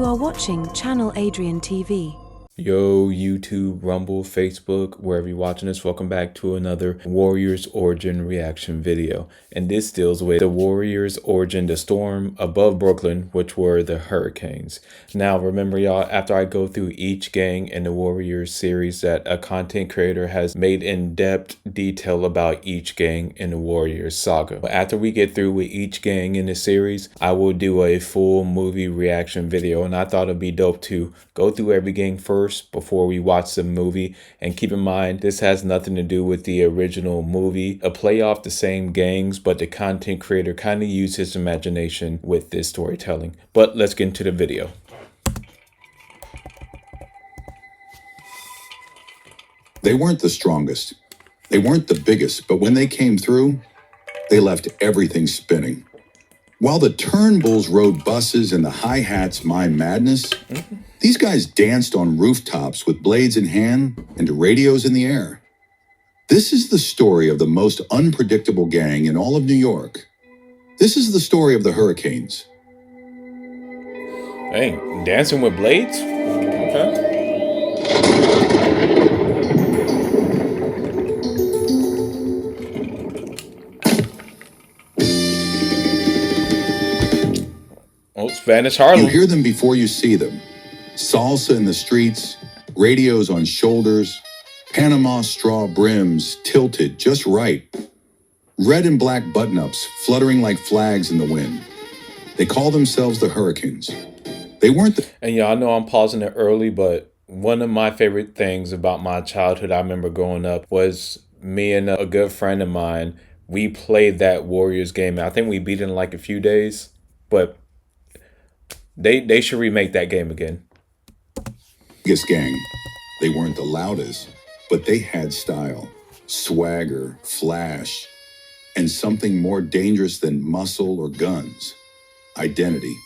are watching Channel Adrian TV. Yo, YouTube, Rumble, Facebook, wherever you're watching this, welcome back to another Warriors Origin reaction video. And this deals with the Warriors Origin, the storm above Brooklyn, which were the Hurricanes. Now, remember y'all, after I go through each gang in the Warriors series, that a content creator has made in-depth detail about each gang in the Warriors saga. But after we get through with each gang in the series, I will do a full movie reaction video. And I thought it'd be dope to go through every gang first before we watch the movie. And keep in mind, this has nothing to do with the original movie, a play off the same gangs, but the content creator kind of used his imagination with this storytelling. But let's get into the video. They weren't the strongest, they weren't the biggest, but when they came through, they left everything spinning. While the Turnbulls rode buses and the hi-hats mime madness, these guys danced on rooftops with blades in hand and radios in the air. This is the story of the most unpredictable gang in all of New York. This is the story of the Hurricanes. Hey, dancing with blades? Okay. Oh, Spanish Harlem. You hear them before you see them. Salsa in the streets, radios on shoulders, Panama straw brims tilted just right. Red and black button-ups fluttering like flags in the wind. They call themselves the Hurricanes. They weren't the... And y'all know I'm pausing it early, but one of my favorite things about my childhood, I remember growing up, was me and a good friend of mine, we played that Warriors game. I think we beat it in like a few days, but they should remake that game again. Biggest gang. They weren't the loudest, but they had style, swagger, flash, and something more dangerous than muscle or guns: identity.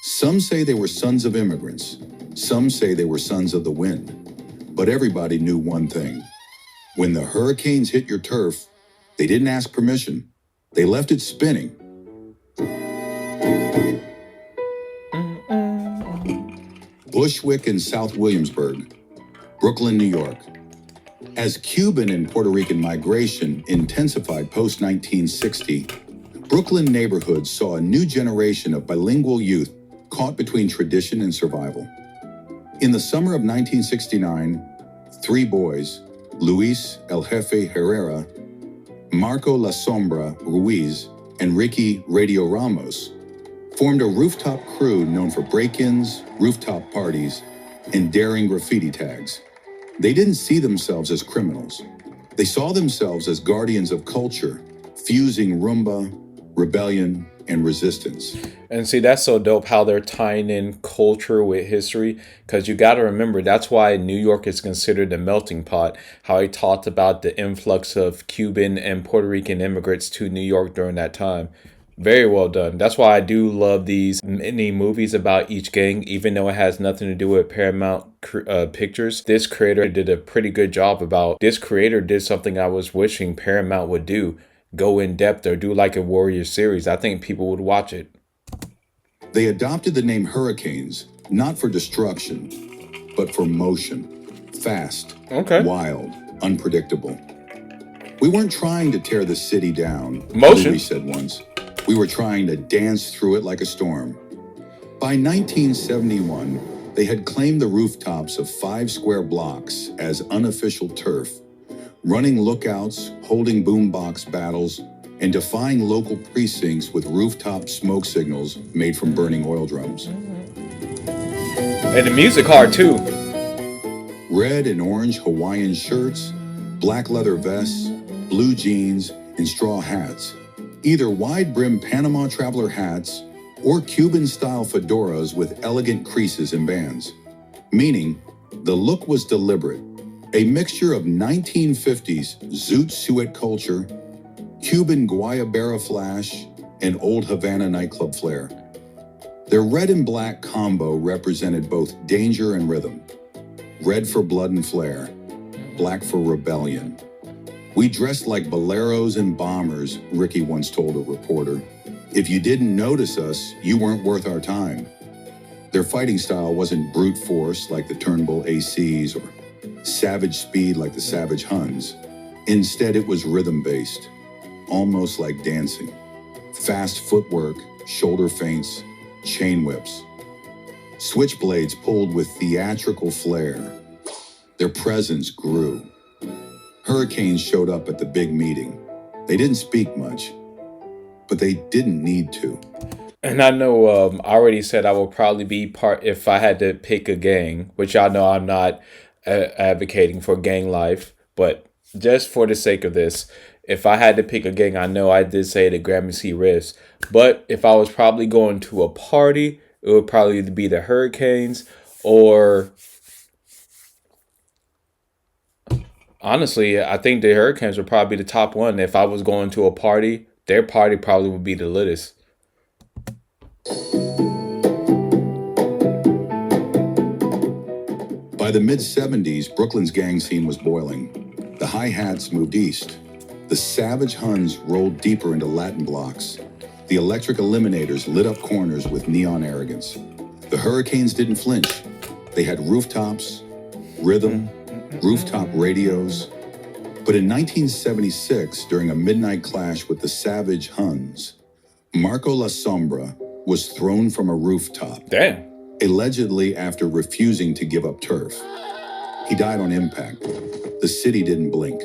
Some say they were sons of immigrants. Some say they were sons of the wind. But everybody knew one thing. When the Hurricanes hit your turf, they didn't ask permission. They left it spinning. Bushwick and South Williamsburg, Brooklyn, New York. As Cuban and Puerto Rican migration intensified post-1960, Brooklyn neighborhoods saw a new generation of bilingual youth caught between tradition and survival. In the summer of 1969, three boys, Luis El Jefe Herrera, Marco La Sombra Ruiz, and Ricky Radio Ramos, formed a rooftop crew known for break-ins, rooftop parties, and daring graffiti tags. They didn't see themselves as criminals. They saw themselves as guardians of culture, fusing rumba, rebellion, and resistance. And see, that's so dope how they're tying in culture with history, because you got to remember, that's why New York is considered a melting pot. How he talked about the influx of Cuban and Puerto Rican immigrants to New York during that time. Very well done. That's why I do love these mini movies about each gang, even though it has nothing to do with Paramount Pictures. This creator did a pretty good job about, this creator did something I was wishing Paramount would do. Go in depth or do like a Warrior series. I think people would watch it. They adopted the name Hurricanes, not for destruction, but for motion. Fast, wild, unpredictable. We weren't trying to tear the city down, motion, Louis said once. We were trying to dance through it like a storm. By 1971, they had claimed the rooftops of 5 square blocks as unofficial turf, running lookouts, holding boombox battles, and defying local precincts with rooftop smoke signals made from burning oil drums. And the music hard too. Red and orange Hawaiian shirts, black leather vests, blue jeans, and straw hats. Either wide-brimmed Panama traveler hats or Cuban-style fedoras with elegant creases and bands. Meaning, the look was deliberate, a mixture of 1950s zoot suet culture, Cuban guayabera flash, and old Havana nightclub flair. Their red and black combo represented both danger and rhythm. Red for blood and flair, black for rebellion. We dressed like boleros and bombers, Ricky once told a reporter. If you didn't notice us, you weren't worth our time. Their fighting style wasn't brute force like the Turnbull ACs or savage speed like the Savage Huns. Instead, it was rhythm-based, almost like dancing. Fast footwork, shoulder feints, chain whips. Switchblades pulled with theatrical flair. Their presence grew. Hurricanes showed up at the big meeting. They didn't speak much, but they didn't need to. And I know I already said I will probably be part if I had to pick a gang, which y'all know I'm not advocating for gang life, but just for the sake of this, if I had to pick a gang, I know I did say the Gramercy Riffs, but if I was probably going to a party, it would probably be the Hurricanes, or honestly, I think the Hurricanes would probably be the top one. If I was going to a party, their party probably would be the littest. By the mid-70s, Brooklyn's gang scene was boiling. The hi-hats moved east. The Savage Huns rolled deeper into Latin blocks. The Electric Eliminators lit up corners with neon arrogance. The Hurricanes didn't flinch. They had rooftops, rhythm, rooftop radios. But in 1976, during a midnight clash with the Savage Huns, Marco La Sombra was thrown from a rooftop. Damn. Allegedly after refusing to give up turf. He died on impact. The city didn't blink.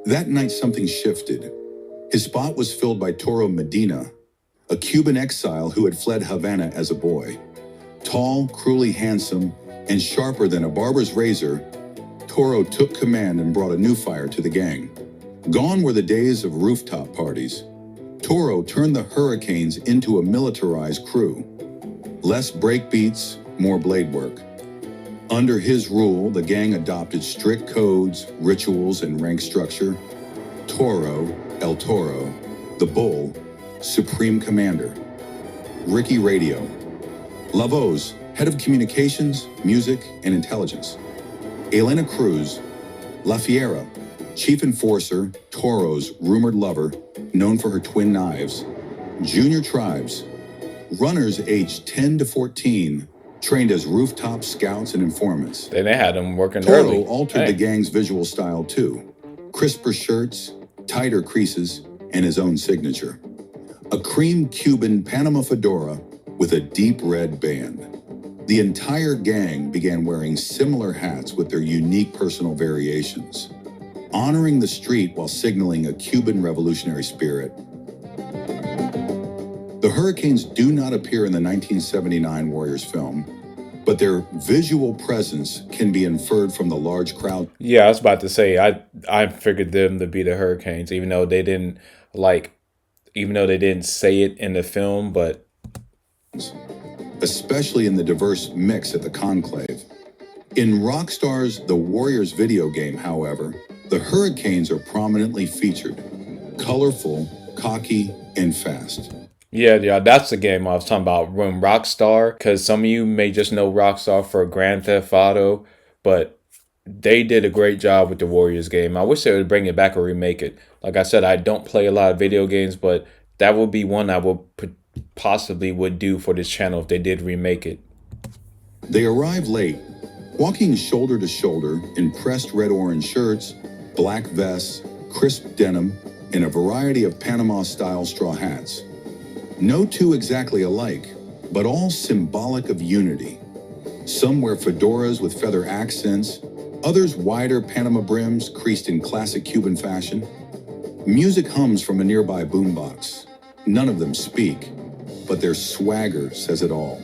That night, something shifted. His spot was filled by Toro Medina, a Cuban exile who had fled Havana as a boy. Tall, cruelly handsome, and sharper than a barber's razor, Toro took command and brought a new fire to the gang. Gone were the days of rooftop parties. Toro turned the Hurricanes into a militarized crew. Less breakbeats, more blade work. Under his rule, the gang adopted strict codes, rituals, and rank structure. Toro, El Toro, the Bull, Supreme Commander. Ricky Radio. Lavos, Head of Communications, Music, and Intelligence. Elena Cruz, La Fiera, Chief Enforcer, Toro's rumored lover, known for her twin knives. Junior Tribes, runners aged 10 to 14, trained as rooftop scouts and informants. Then they had them working Toro early. altered the gang's visual style too. Crisper shirts, tighter creases, and his own signature. A cream Cuban Panama fedora with a deep red band. The entire gang began wearing similar hats with their unique personal variations, honoring the street while signaling a Cuban revolutionary spirit. The Hurricanes do not appear in the 1979 Warriors film, but their visual presence can be inferred from the large crowd. Yeah, I was about to say, I figured them to be the Hurricanes, even though they didn't say it in the film, but especially in the diverse mix at the Conclave. In Rockstar's The Warriors video game, however, the Hurricanes are prominently featured, colorful, cocky, and fast. Yeah, that's the game I was talking about, when Rockstar, because some of you may just know Rockstar for Grand Theft Auto, but they did a great job with the Warriors game. I wish they would bring it back or remake it. Like I said, I don't play a lot of video games, but that would be one I would possibly would do for this channel if they did remake it. They arrive late, walking shoulder to shoulder in pressed red-orange shirts, black vests, crisp denim, and a variety of Panama-style straw hats. No two exactly alike, but all symbolic of unity. Some wear fedoras with feather accents, others wider Panama brims creased in classic Cuban fashion. Music hums from a nearby boombox. None of them speak, but their swagger says it all.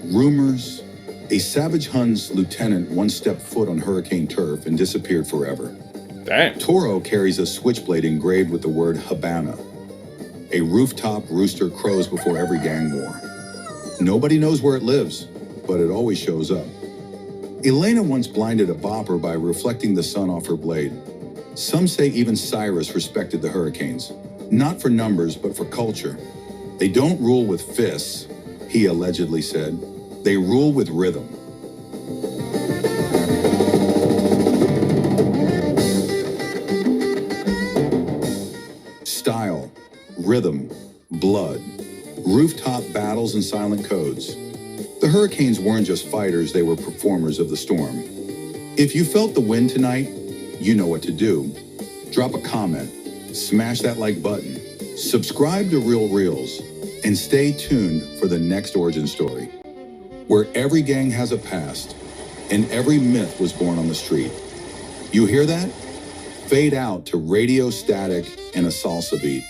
Rumors: a Savage Huns lieutenant once stepped foot on Hurricane turf and disappeared forever. Dang. Toro carries a switchblade engraved with the word Habana. A rooftop rooster crows before every gang war. Nobody knows where it lives, but it always shows up. Elena once blinded a bopper by reflecting the sun off her blade. Some say even Cyrus respected the Hurricanes, not for numbers, but for culture. They don't rule with fists, he allegedly said. They rule with rhythm. Style, rhythm, blood, rooftop battles and silent codes. The Hurricanes weren't just fighters, they were performers of the storm. If you felt the wind tonight, you know what to do. Drop a comment, smash that like button, subscribe to Real Reels, and stay tuned for the next origin story, where every gang has a past and every myth was born on the street. You hear that? Fade out to radio static and a salsa beat.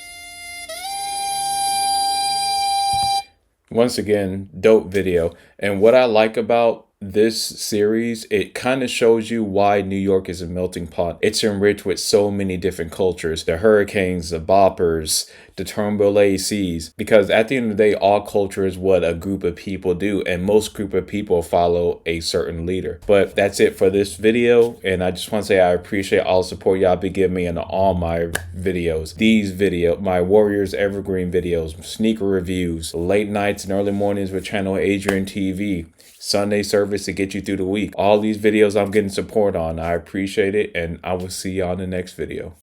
Once again, dope video. And what I like about this series, it kind of shows you why New York is a melting pot. It's enriched with so many different cultures, the Hurricanes, the Boppers, the Turnbull ACs, because at the end of the day, all culture is what a group of people do, and most group of people follow a certain leader. But that's it for this video, and I just want to say I appreciate all the support y'all be giving me in all my videos. My Warriors Evergreen videos, sneaker reviews, late nights and early mornings with CHANNELADRIANTV, Sunday service to get you through the week. All these videos I'm getting support on. I appreciate it, and I will see y'all in the next video.